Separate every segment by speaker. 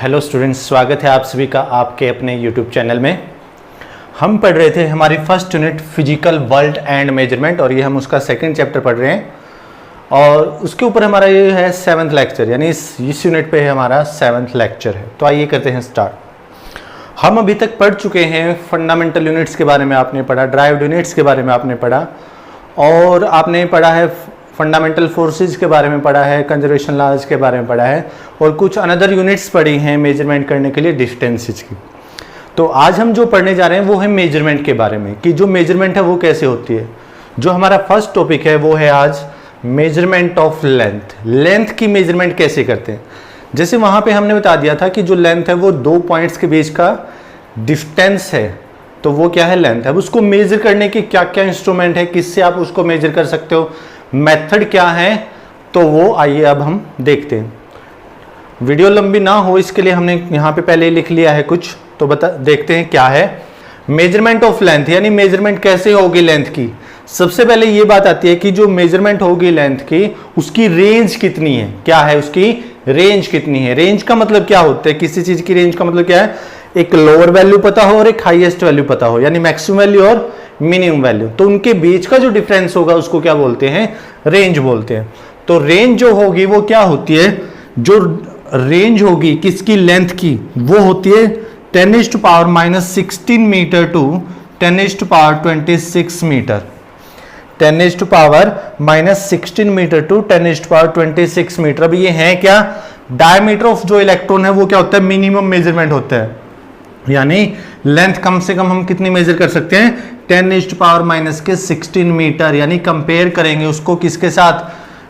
Speaker 1: Hello students, स्वागत है आप सभी का आपके अपने यूट्यूब चैनल में। हम पढ़ रहे थे हमारी first unit physical world and measurement और ये हम उसका सेकंड चैप्टर पढ़ रहे हैं और उसके ऊपर हमारा ये है 7th लेक्चर, यानी इस यूनिट पे हमारा 7th लेक्चर है। तो आइए करते हैं स्टार्ट। हम अभी तक पढ़ चुके हैं फंडामेंटल यूनिट्स के बारे में आपने पढ़ा, ड्राइव्ड यूनिट्स के बारे में आपने पढ़ा और आपने पढ़ा है फंडामेंटल फोर्सेस के बारे में पढ़ा है, कंजर्वेशन लॉज के बारे में पढ़ा है और कुछ अनदर यूनिट्स पढ़ी हैं मेजरमेंट करने के लिए डिस्टेंसेस की। तो आज हम जो पढ़ने जा रहे हैं वो है मेजरमेंट के बारे में कि जो मेजरमेंट है वो कैसे होती है। जो हमारा फर्स्ट टॉपिक है वो है आज मेजरमेंट ऑफ लेंथ। लेंथ की मेजरमेंट कैसे करते हैं। जैसे वहाँ पे हमने बता दिया था कि जो लेंथ है वो दो पॉइंट्स के बीच का डिस्टेंस है, तो वो क्या है लेंथ। अब उसको मेजर करने के क्या क्या इंस्ट्रूमेंट है, किससे आप उसको मेजर कर सकते हो, मेथड क्या है, तो वो आइए अब हम देखते हैं। वीडियो लंबी ना हो इसके लिए हमने यहाँ पे पहले लिख लिया है कुछ, तो देखते हैं क्या है मेजरमेंट ऑफ लेंथ, यानी मेजरमेंट कैसे होगी लेंथ की। सबसे पहले ये बात आती है कि जो मेजरमेंट होगी लेंथ की उसकी रेंज कितनी है, क्या है उसकी रेंज कितनी है। रेंज का मतलब क्या होता है, किसी चीज की रेंज का मतलब क्या है, एक लोअर वैल्यू पता हो और एक हाईएस्ट वैल्यू पता हो, यानी मैक्सिमम वैल्यू और मिनिमम वैल्यू। तो उनके बीच का जो डिफरेंस होगा उसको क्या बोलते हैं, रेंज बोलते हैं। तो रेंज जो होगी वो क्या होती है, जो रेंज होगी किसकी लेंथ की वो होती है 10⁻⁻16 metre to 10⁻26 metre. 10⁻⁻16 metre to 10⁻26 metre. अब ये है क्या, डायमीटर ऑफ जो इलेक्ट्रॉन है वो क्या होता है, मिनिमम मेजरमेंट होता है। यानी लेंथ कम से कम हम कितनी मेजर कर सकते हैं, 10⁻⁻16 मीटर, यानी कंपेयर करेंगे उसको किसके साथ,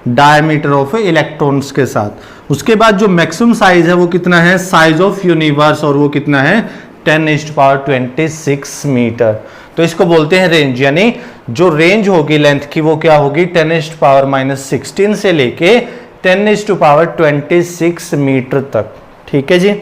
Speaker 1: डायमीटर ऑफ इलेक्ट्रॉन्स के साथ। उसके बाद जो मैक्सिमम साइज है वो कितना है, साइज ऑफ यूनिवर्स, और वो कितना है 10⁻26 मीटर। तो इसको बोलते हैं रेंज, यानी जो रेंज होगी लेंथ की वो क्या होगी 10⁻⁻16 से लेके 10⁻26 मीटर तक। ठीक है जी।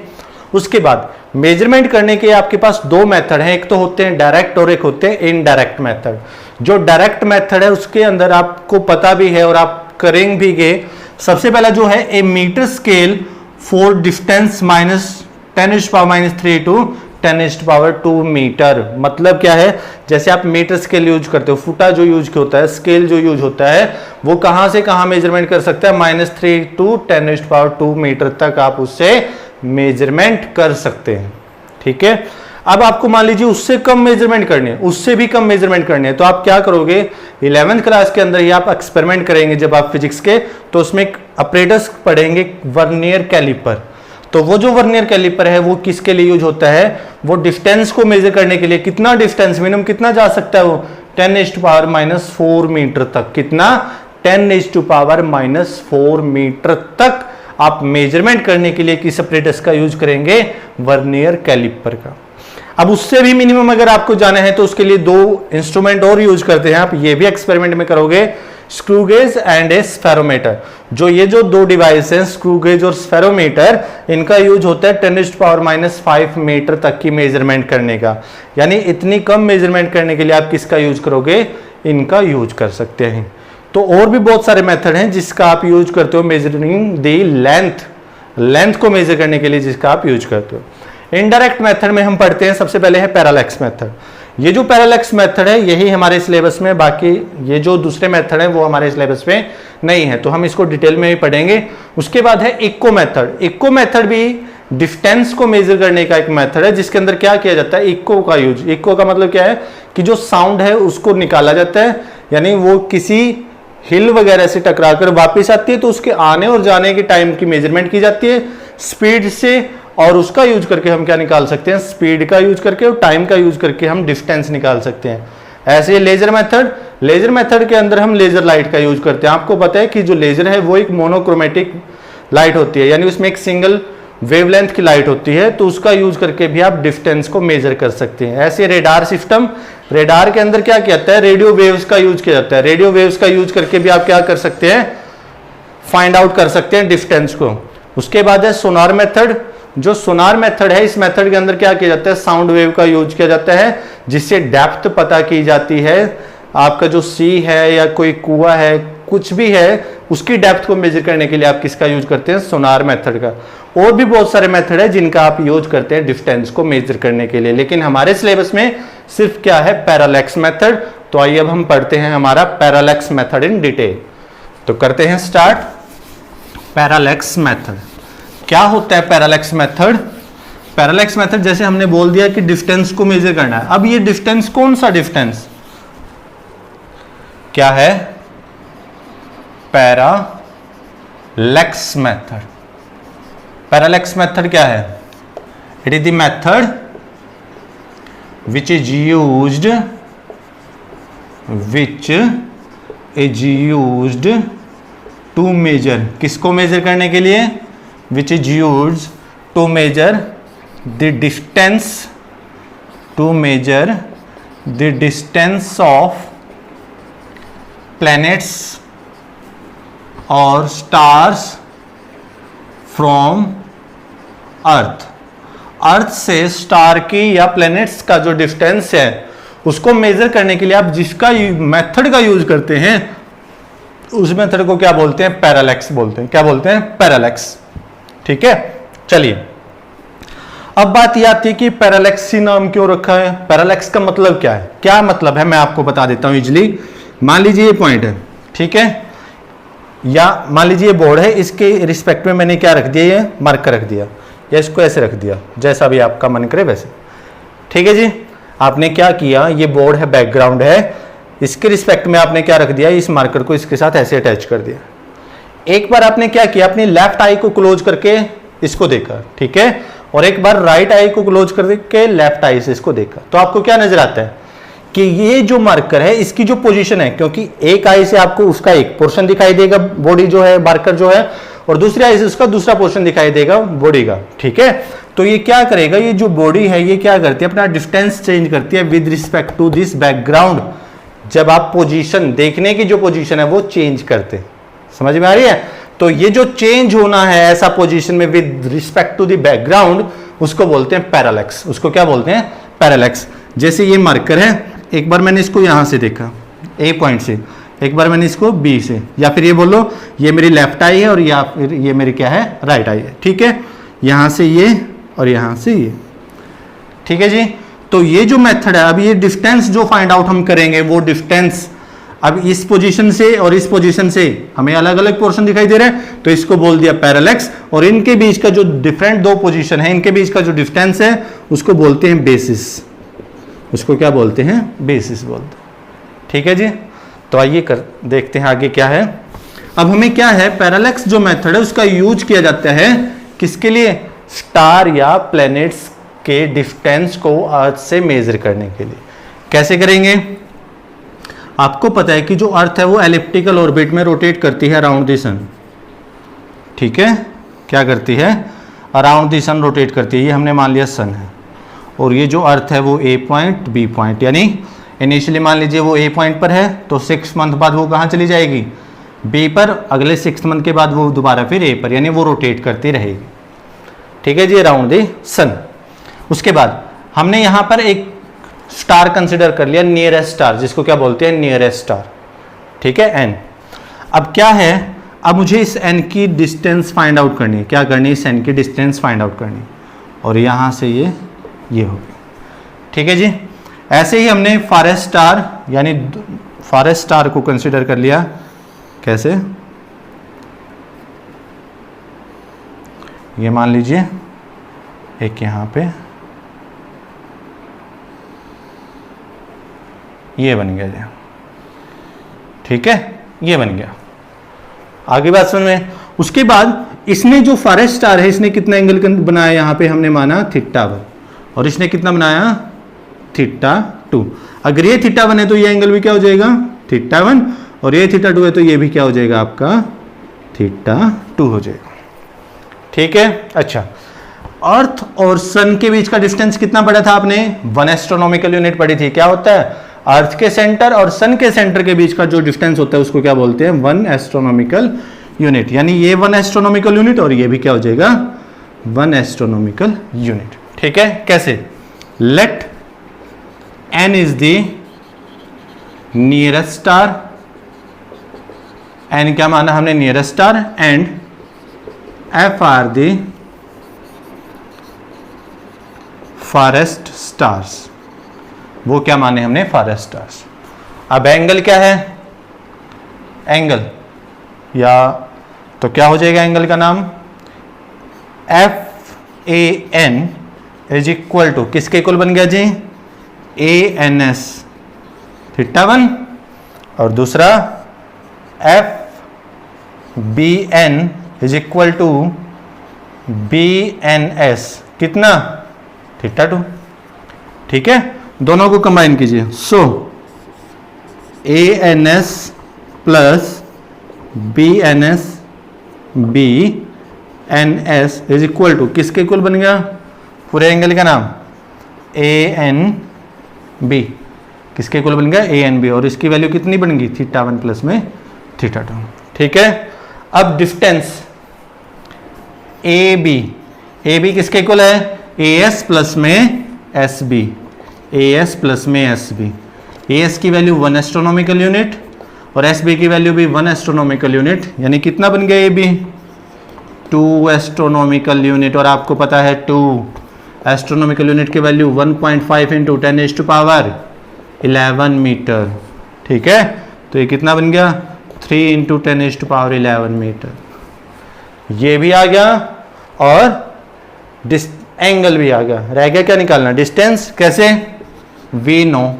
Speaker 1: उसके बाद मेजरमेंट करने के आपके पास दो मेथड हैं, एक तो होते हैं डायरेक्ट और एक होते हैं इनडायरेक्ट मेथड। जो डायरेक्ट मेथड है उसके अंदर आपको पता भी है और आप करेंगे भी। सबसे पहला जो है a metre scale for distance -10⁻³ to 10⁻² metre. मतलब क्या है, जैसे आप मीटर स्केल यूज करते हो, फुटा जो यूज होता है, स्केल जो यूज होता है वो कहां से कहां मेजरमेंट कर सकता है, -3 टू 10⁻² मीटर तक आप उससे मेजरमेंट कर सकते हैं। ठीक है। अब आपको मान लीजिए उससे कम मेजरमेंट करनी है, उससे भी कम मेजरमेंट करनी है, तो आप क्या करोगे, 11th क्लास के अंदर ही आप एक्सपेरिमेंट करेंगे जब आप फिजिक्स के, तो उसमें एक अपरेटस पढ़ेंगे वर्नियर कैलिपर। तो वो जो वर्नियर कैलिपर है वो किसके लिए यूज होता है, वो डिस्टेंस को मेजर करने के लिए। कितना डिस्टेंस, मिनिमम कितना जा सकता है वो 10⁻⁻4 मीटर तक। कितना, 10⁻⁻4 मीटर तक आप मेजरमेंट करने के लिए किस अपरेटस का यूज करेंगे, वर्नियर कैलिपर का। अब उससे भी मिनिमम अगर आपको जाना है तो उसके लिए दो इंस्ट्रूमेंट और यूज करते हैं, आप ये भी एक्सपेरिमेंट में करोगे, screw gauge and A spherometer. जो ये जो दो डिवाइस हैं स्क्रू गेज और स्फेरोमीटर, इनका यूज होता है 10⁻⁵ मीटर तक की मेजरमेंट करने का। यानी इतनी कम मेजरमेंट करने के लिए आप किसका यूज करोगे, इनका यूज कर सकते हैं। तो और भी बहुत सारे मेथड हैं जिसका आप यूज करते हो मेजरिंग दी लेंथ, लेंथ को मेजर करने के लिए जिसका आप यूज करते हो। इनडायरेक्ट मेथड में हम पढ़ते हैं, सबसे पहले है पैरालैक्स मेथड। ये जो पैरालैक्स मेथड है यही हमारे सिलेबस में, बाकी ये जो दूसरे मेथड है वो हमारे सिलेबस में नहीं है, तो हम इसको डिटेल में भी पढ़ेंगे। उसके बाद है इक्को मेथड। इक्को मेथड भी डिस्टेंस को मेजर करने का एक मेथड है, जिसके अंदर क्या किया जाता है, इक्को का यूज। इक्को का मतलब क्या है कि जो साउंड है उसको निकाला जाता है, यानी वो किसी हिल वगैरह से टकरा कर वापिस आती है तो उसके आने और जाने के टाइम की मेजरमेंट की जाती है स्पीड से, और उसका यूज करके हम क्या निकाल सकते हैं, स्पीड का यूज करके और टाइम का यूज करके हम डिस्टेंस निकाल सकते हैं। ऐसे लेजर मेथड, लेजर मेथड के अंदर हम लेजर लाइट का यूज करते हैं। आपको पता है कि जो लेजर है वो एक मोनोक्रोमेटिक लाइट होती है, यानी उसमें एक सिंगल वेवलेंथ की लाइट होती है, तो उसका यूज करके भी आप डिस्टेंस को मेजर कर सकते हैं। ऐसे रेडार सिस्टम, रेडार के अंदर क्या किया जाता है, रेडियो वेव्स का यूज किया जाता है। रेडियो वेव्स का यूज करके भी आप क्या कर सकते हैं, फाइंड आउट कर सकते हैं डिस्टेंस को। उसके बाद है सोनार मेथड। जो सोनार मेथड है, इस मेथड के अंदर क्या किया जाता है, साउंड वेव का यूज किया जाता है, जिससे डेप्थ पता की जाती है आपका जो सी है या कोई कुआं है, कुछ भी है, उसकी डेप्थ को मेजर करने के लिए आप किसका यूज करते हैं? सोनार मेथड का। और भी बहुत सारे मेथड है जिनका आप यूज करते हैं डिस्टेंस को मेजर करने के लिए, लेकिन हमारे सिलेबस में सिर्फ क्या है? Parallax method. तो आइए अब हम पढ़ते हैं हमारा पैरालैक्स मेथड इन डिटेल। तो करते हैं स्टार्ट। पैरालैक्स मेथड क्या होता है? पैरालैक्स मेथड, पैरालैक्स मेथड जैसे हमने बोल दिया कि डिस्टेंस को मेजर करना है। अब ये डिस्टेंस कौन सा डिस्टेंस क्या है? Parallax method. पैरालैक्स मेथड क्या है? It is the method which is used to measure, किसको मेजर करने के लिए? Which is used to measure the distance, to measure the distance of planets और स्टार्स फ्रॉम अर्थ। अर्थ से star की या प्लैनेट्स का जो डिस्टेंस है उसको मेजर करने के लिए आप जिसका मेथड का यूज करते हैं उस मेथड को क्या बोलते हैं? पैरालैक्स बोलते हैं। क्या बोलते हैं? पैरालैक्स। ठीक है, चलिए अब बात यह आती है कि पैरालैक्स ही नाम क्यों रखा है? पैरालैक्स का मतलब क्या है? क्या मतलब है मैं आपको बता देता हूं इजिली। मान लीजिए ये पॉइंट है, ठीक है, या मान लीजिए ये बोर्ड है, इसके रिस्पेक्ट में मैंने क्या रख दिया? ये मार्कर रख दिया, या इसको ऐसे रख दिया, जैसा भी आपका मन करे वैसे। ठीक है जी, आपने क्या किया? ये बोर्ड है, बैकग्राउंड है, इसके रिस्पेक्ट में आपने क्या रख दिया? इस मार्कर को इसके साथ ऐसे अटैच कर दिया। एक बार आपने क्या किया? अपनी लेफ्ट आई को क्लोज करके इसको देखा, ठीक है, और एक बार राइट आई को क्लोज करके लेफ्ट आई से इसको देखा। तो आपको क्या नजर आता है कि ये जो मार्कर है इसकी जो पोजीशन है, क्योंकि एक आई से आपको उसका एक पोर्शन दिखाई देगा, बॉडी जो है, मार्कर जो है, और दूसरी आई से उसका दूसरा पोर्शन दिखाई देगा, बॉडी का। ठीक है, तो ये क्या करेगा? ये जो बॉडी है ये क्या करती है? अपना डिस्टेंस चेंज करती है with respect to this background. जब आप पोजीशन, देखने की जो पोजीशन है वो चेंज करते, समझ में आ रही है? तो ये जो चेंज होना है ऐसा पोजीशन में with respect to the background, उसको बोलते हैं पैरालैक्स। उसको क्या बोलते हैं? पैरालैक्स। जैसे ये मार्कर है, एक बार मैंने इसको यहां से देखा ए पॉइंट से, एक बार मैंने इसको बी से, या फिर ये बोलो ये मेरी लेफ्ट आई है और या फिर ये मेरी क्या है? राइट आई है। ठीक है, यहां से ये और यहां से ये। ठीक है जी, तो ये जो मेथड है, अब ये डिस्टेंस जो फाइंड आउट हम करेंगे वो डिस्टेंस अब इस पोजीशन से और इस पोजीशन से हमें अलग अलग पोर्शन दिखाई दे रहा है, तो इसको बोल दिया पैरालैक्स। और इनके बीच का जो डिफरेंट दो पोजीशन है, इनके बीच का जो डिस्टेंस है उसको बोलते हैं बेसिस। उसको क्या बोलते हैं? बेसिस बोलते हैं। ठीक है जी, तो आइए देखते हैं आगे क्या है। अब हमें क्या है? पैरालैक्स जो मेथड है उसका यूज किया जाता है किसके लिए? स्टार या प्लैनेट्स के डिस्टेंस को अर्थ से मेजर करने के लिए। कैसे करेंगे? आपको पता है कि जो अर्थ है वो एलिप्टिकल ऑर्बिट में रोटेट करती है अराउंड द सन। ठीक है, क्या करती है? अराउंड द सन रोटेट करती है। ये हमने मान लिया सन है, और ये जो अर्थ है वो ए पॉइंट बी पॉइंट, यानी इनिशियली मान लीजिए वो ए पॉइंट पर है, तो 6 मंथ बाद वो कहाँ चली जाएगी? बी पर। अगले 6 मंथ के बाद वो दोबारा फिर ए पर, यानी वो रोटेट करती रहेगी। ठीक है जी, अराउंड द सन। उसके बाद हमने यहाँ पर एक स्टार कंसिडर कर लिया, नियरेस्ट स्टार, जिसको क्या बोलते हैं? Nearest star. ठीक है, एन। अब क्या है? अब मुझे इस एन की डिस्टेंस फाइंड आउट करनी है। क्या करनी है? इस एन की डिस्टेंस फाइंड आउट करनी है, और यहाँ से ये हो गई। ठीक है जी, ऐसे ही हमने फारेस्ट स्टार यानी फारेस्ट स्टार को कंसिडर कर लिया। कैसे? ये मान लीजिए एक यहाँ पे ये बन गया जी। ठीक है, ये बन गया। आगे बात समझ में। उसके बाद इसने जो फारेस्ट स्टार है इसने कितना एंगल बनाया? यहाँ पे हमने माना θ1, और इसने कितना बनाया? θ2। अगर ये θ1 है तो ये एंगल भी क्या हो जाएगा? θ1, और ये θ2 है तो ये भी क्या हो जाएगा? आपका θ2 हो जाएगा। ठीक है, अच्छा, अर्थ और सन के बीच का डिस्टेंस कितना पड़ा था आपने? 1 एस्ट्रोनॉमिकल यूनिट पड़ी थी। क्या होता है? अर्थ के सेंटर और सन के सेंटर के बीच का जो डिस्टेंस होता है उसको क्या बोलते हैं? 1 एस्ट्रोनॉमिकल यूनिट। यानी ये 1 एस्ट्रोनॉमिकल यूनिट और ये भी क्या हो जाएगा? 1 एस्ट्रोनॉमिकल यूनिट। ठीक है, कैसे? Let n is the nearest star, N क्या माना हमने, nearest star, and F R the farthest stars, वो क्या माने हमने, फारेस्ट स्टार्स। अब एंगल क्या है, एंगल या तो क्या हो जाएगा एंगल का नाम, F A N is equal to किसके इक्वल बन गया जी, ए एन एस थीटा 1, और दूसरा F B N is equal to B N S कितना, थीटा 2। ठीक है, दोनों को कंबाइन कीजिए। So A N S plus B N S B N S is equal to किसके इक्वल बन गया, पूरे एंगल का नाम ए एन बी, किसके इक्वल बन गया, ए एन बी, और इसकी वैल्यू कितनी बन गई, थीटा 1 प्लस में थीटा 2। ठीक है, अब डिस्टेंस ए बी किसके इक्वल है, ए एस प्लस में S B, A S plus में एस बी। ए एस की वैल्यू 1 एस्ट्रोनॉमिकल यूनिट और एस बी की वैल्यू भी 1 एस्ट्रोनॉमिकल यूनिट, यानी कितना बन गया ए बी, 2 एस्ट्रोनॉमिकल यूनिट, और आपको पता है 2 एस्ट्रोनॉमिकल यूनिट की वैल्यू 1.5 इंटू 10⁻11 मीटर। ठीक है, तो ये कितना बन गया, 3 इंटू 10⁻11 मीटर। ये भी आ गया और एंगल भी आ गया, रह गया क्या निकालना, डिस्टेंस। कैसे, वी नो,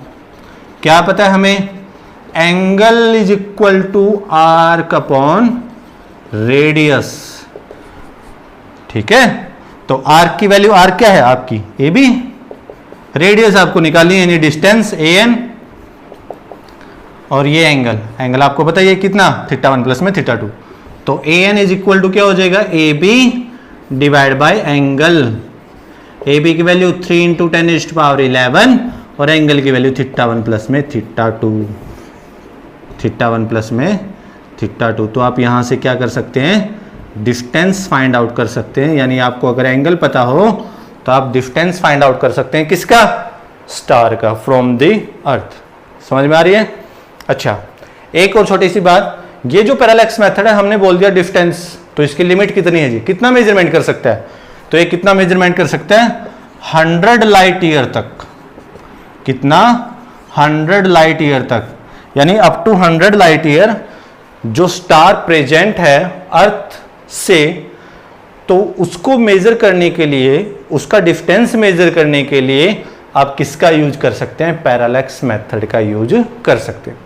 Speaker 1: क्या पता है हमें, angle is equal to arc upon radius. ठीक है, तो आर्क की वैल्यू, आर्क क्या है आपकी, ए बी, रेडियस आपको निकालनी है यानी डिस्टेंस ए एन, और ये एंगल आपको बताइए कितना, थीटा 1 प्लस में थीटा 2। तो A N is equal to क्या हो जाएगा, A B divide by angle. A B की वैल्यू 3 इंटू 10⁻11 और एंगल की वैल्यू थीटा 1 प्लस में थीटा 2, थीटा 1 प्लस में थीटा 2। तो आप यहां से क्या कर सकते हैं, डिस्टेंस फाइंड आउट कर सकते हैं, यानी आपको अगर एंगल पता हो तो आप डिस्टेंस फाइंड आउट कर सकते हैं, किसका, स्टार का, फ्रॉम द अर्थ। समझ में आ रही है। अच्छा, एक और छोटी सी बात, ये जो पैरालैक्स मेथड है हमने बोल दिया डिस्टेंस, तो इसकी लिमिट कितनी है जी, कितना मेजरमेंट कर सकता है, तो ये कितना मेजरमेंट कर सकता है, 100 लाइट ईयर तक। कितना, 100 लाइट ईयर तक, यानी अप टू 100 लाइट ईयर जो स्टार प्रेजेंट है अर्थ से, तो उसको मेजर करने के लिए, उसका डिस्टेंस मेजर करने के लिए आप किसका यूज कर सकते हैं, पैरालैक्स मेथड का यूज कर सकते हैं।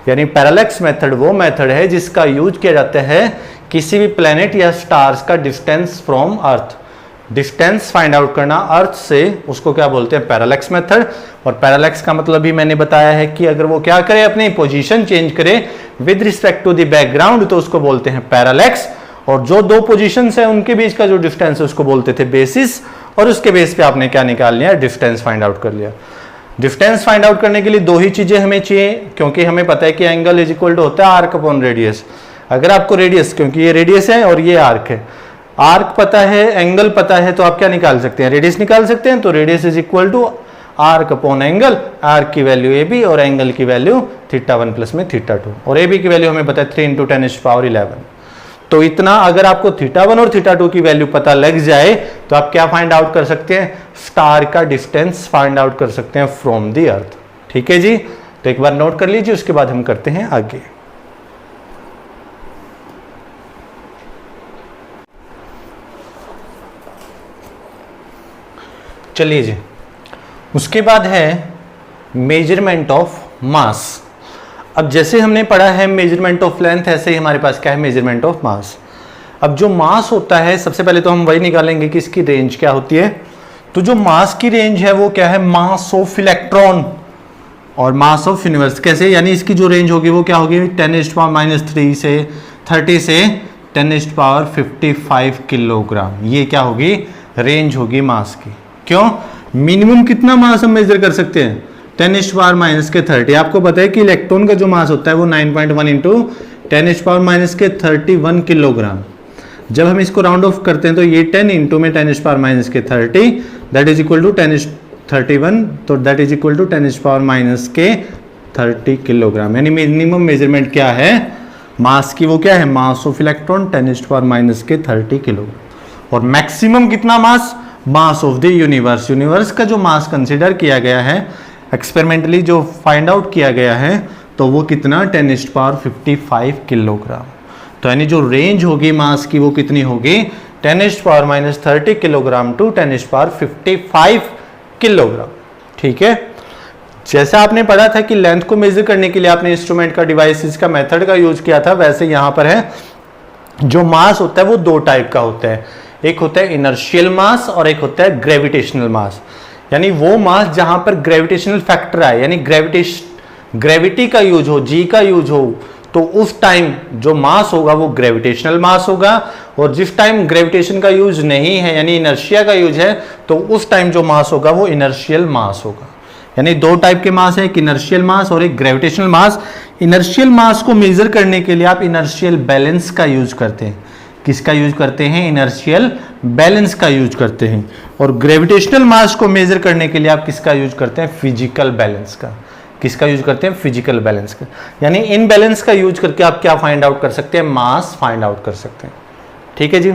Speaker 1: यानी पैरालैक्स मेथड वो मेथड है जिसका यूज किया जाता है किसी भी प्लेनेट या स्टार्स का distance from earth, distance find out करना अर्थ से, उसको क्या बोलते हैं, पैरालैक्स मेथड। और पैरालैक्स का मतलब भी मैंने बताया है कि अगर वो क्या करे, अपनी पोजीशन चेंज करे with respect to the background, तो उसको बोलते हैं पैरालैक्स। और जो दो पोजीशंस है उनके बीच का जो डिस्टेंस है उसको बोलते थे बेसिस, और उसके बेस पे आपने क्या निकाल लिया, डिस्टेंस फाइंड आउट कर लिया। डिस्टेंस फाइंड आउट करने के लिए दो ही चीजें हमें चाहिए, क्योंकि हमें पता है कि एंगल इज इक्वल टू होता है आर्क अपॉन रेडियस। अगर आपको रेडियस, क्योंकि ये रेडियस है और ये आर्क है, आर्क पता है, एंगल पता है, तो आप क्या निकाल सकते हैं, रेडियस निकाल सकते हैं। तो radius is equal to arc upon angle, arc की वैल्यू ए बी और एंगल की वैल्यू थीटा 1 प्लस में थीटा 2, और ए बी की वैल्यू हमें पता है 3 इंटू 10⁻11। तो इतना अगर आपको थीटा 1 और थीटा 2 की वैल्यू पता लग जाए तो आप क्या फाइंड आउट कर सकते हैं, स्टार का डिस्टेंस फाइंड आउट कर सकते हैं फ्रॉम द अर्थ। ठीक है जी, तो एक बार नोट कर लीजिए, उसके बाद हम करते हैं आगे। चलिए जी, उसके बाद है मेजरमेंट ऑफ मास। अब जैसे हमने पढ़ा है मेजरमेंट ऑफ लेंथ, ऐसे ही हमारे पास क्या है, मेजरमेंट ऑफ मास। अब जो मास होता है, सबसे पहले तो हम वही निकालेंगे कि इसकी रेंज क्या होती है। तो जो मास की रेंज है वो क्या है, मास ऑफ इलेक्ट्रॉन और मास ऑफ यूनिवर्स। कैसे, यानी इसकी जो रेंज होगी वो क्या होगी, 10⁻³ से 30 से 10⁻55 किलोग्राम। ये क्या होगी, रेंज होगी मास की। क्यों, मिनिमम कितना मास हम मेजर कर सकते हैं, 10⁻³ आपको पता है कि इलेक्ट्रॉन का जो मास होता है वो 9.1 इंटू 10⁻31 किलोग्राम। जब हम इसको राउंड ऑफ करते हैं तो ये 10 इंटू में 10⁻30 दैट इज इक्वल टू 1031, तो that is equal to 10⁻32 30 kilogram. यानी मिनिमम मेजरमेंट क्या है मास की, वो क्या है मास ऑफ इलेक्ट्रॉन 10⁻⁻³ किलोग्राम। और मैक्सिमम कितना mass of the universe, universe का जो मास कंसिडर किया गया है एक्सपेरिमेंटली जो फाइंड आउट किया गया है तो वो कितना 10⁻55 किलोग्राम। तो यानी जो रेंज होगी मास की वो कितनी होगी 10⁻⁻30 किलोग्राम टू 10⁻55 किलोग्राम। ठीक है, जैसा आपने पढ़ा था कि लेंथ को मेजर करने के लिए आपने इंस्ट्रूमेंट का डिवाइसेस का मेथड का यूज किया था, वैसे यहां पर है जो मास होता है वो दो टाइप का होता है, एक होता है इनर्शियल मास और एक होता है ग्रेविटेशनल मास। यानी वो मास जहां पर ग्रेविटेशनल फैक्टर आए, यानी ग्रेविटी का यूज हो, जी का यूज हो, तो उस टाइम जो मास होगा वो ग्रेविटेशनल मास होगा। और जिस टाइम ग्रेविटेशन का यूज नहीं है यानी इनर्शिया का यूज है तो उस टाइम जो मास होगा वो इनर्शियल मास होगा। यानी दो टाइप के मास है, एक इनर्शियल मास और एक ग्रेविटेशनल मास। इनर्शियल मास को मेजर करने के लिए आप इनर्शियल बैलेंस का यूज करते हैं। किसका यूज करते हैं इनर्शियल बैलेंस का यूज करते हैं। और ग्रेविटेशनल मास को मेजर करने के लिए आप किसका यूज करते हैं फिजिकल बैलेंस का। किसका यूज करते हैं फिजिकल बैलेंस का। यानी इन बैलेंस का यूज करके आप क्या फाइंड आउट कर सकते हैं मास फाइंड आउट कर सकते हैं। ठीक है जी।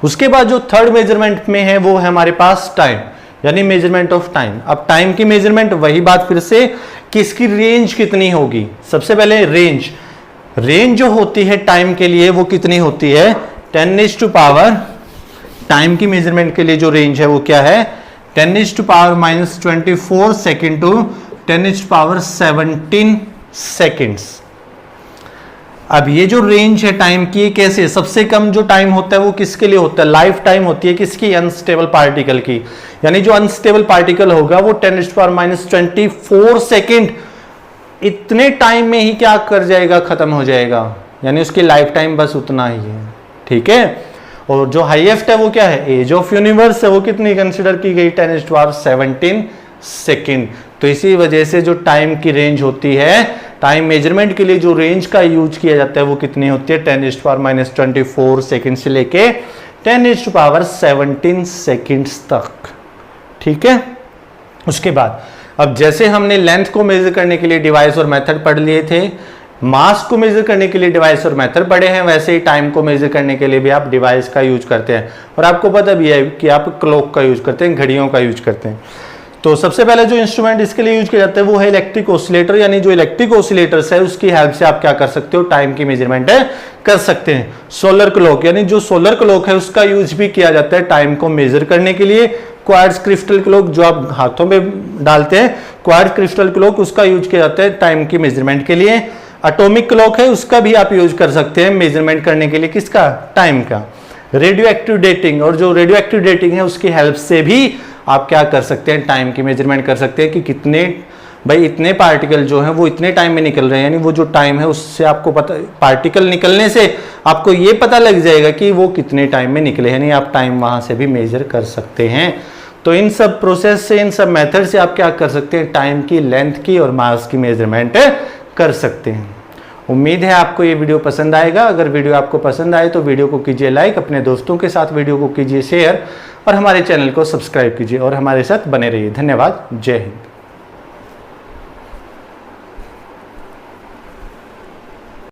Speaker 1: उसके बाद जो थर्ड मेजरमेंट में है वो है हमारे पास टाइम, यानी मेजरमेंट ऑफ टाइम। अब टाइम की मेजरमेंट वही बात फिर से कि इसकी रेंज कितनी होगी। सबसे पहले रेंज जो होती है टाइम के लिए वो कितनी होती है 10⁻, टाइम की मेजरमेंट के लिए जो रेंज है वो क्या है 10⁻⁻24 सेकेंड टू 10⁻17 सेकेंड्स। अब ये जो रेंज है टाइम की कैसे, सबसे कम जो टाइम होता है वो किसके लिए होता है लाइफ टाइम होती है किसकी अनस्टेबल पार्टिकल की। यानी जो अनस्टेबल पार्टिकल होगा वो 10⁻24 सेकेंड इतने टाइम में ही क्या कर जाएगा खत्म हो जाएगा। यानी उसकी लाइफ टाइम बस उतना ही है। ठीक है। और जो हाईएस्ट है वो क्या है एज ऑफ यूनिवर्स है, वो कितनी कंसिडर की गई 10⁻17 सेकेंड। तो इसी वजह से जो टाइम की रेंज होती है, टाइम मेजरमेंट के लिए जो रेंज का यूज किया जाता है वो कितनी होती है 10⁻⁻24 सेकेंड से लेके 10⁻17 सेकेंड्स तक। ठीक है। उसके बाद अब जैसे हमने लेंथ को मेजर करने के लिए डिवाइस और मेथड पढ़ लिए थे, मास को मेजर करने के लिए डिवाइस और मेथड पढ़े हैं, वैसे ही टाइम को मेजर करने के लिए भी आप डिवाइस का यूज करते हैं। और आपको पता भी है कि आप क्लॉक का यूज करते हैं, घड़ियों का यूज करते हैं। तो सबसे पहले जो इंस्ट्रूमेंट इसके लिए यूज किया जाता है वो है इलेक्ट्रिक ऑसिलेटर। यानी जो इलेक्ट्रिक ऑसिलेटर्स है उसकी हेल्प से आप क्या कर सकते हो टाइम की मेजरमेंट कर सकते हैं। सोलर क्लॉक, यानी जो सोलर क्लॉक है उसका यूज भी किया जाता है टाइम को मेजर करने के लिए। क्वार्ट्ज क्रिस्टल क्लॉक जो आप हाथों में डालते हैं, क्वार्ट्ज क्रिस्टल क्लॉक उसका यूज किया जाता है टाइम की मेजरमेंट के लिए। एटॉमिक क्लॉक है उसका भी आप यूज कर सकते हैं मेजरमेंट करने के लिए, किसका टाइम का। रेडियो एक्टिव डेटिंग, और जो रेडियो एक्टिव डेटिंग है उसकी हेल्प से भी आप क्या कर सकते हैं टाइम की मेजरमेंट कर सकते हैं कि कितने भाई इतने पार्टिकल जो है वो इतने टाइम में निकल रहे हैं। यानी वो जो टाइम है उससे आपको पता, पार्टिकल निकलने से आपको ये पता लग जाएगा कि वो कितने टाइम में निकले, यानी आप टाइम वहां से भी मेजर कर सकते हैं। तो इन सब प्रोसेस से, इन सब मेथड से आप क्या कर सकते हैं टाइम की, लेंथ की और मास की मेजरमेंट कर सकते हैं। उम्मीद है आपको ये वीडियो पसंद आएगा। अगर वीडियो आपको पसंद आए तो वीडियो को कीजिए लाइक, अपने दोस्तों के साथ वीडियो को कीजिए शेयर और हमारे चैनल को सब्सक्राइब कीजिए और हमारे साथ बने रहिए। धन्यवाद। जय हिंद।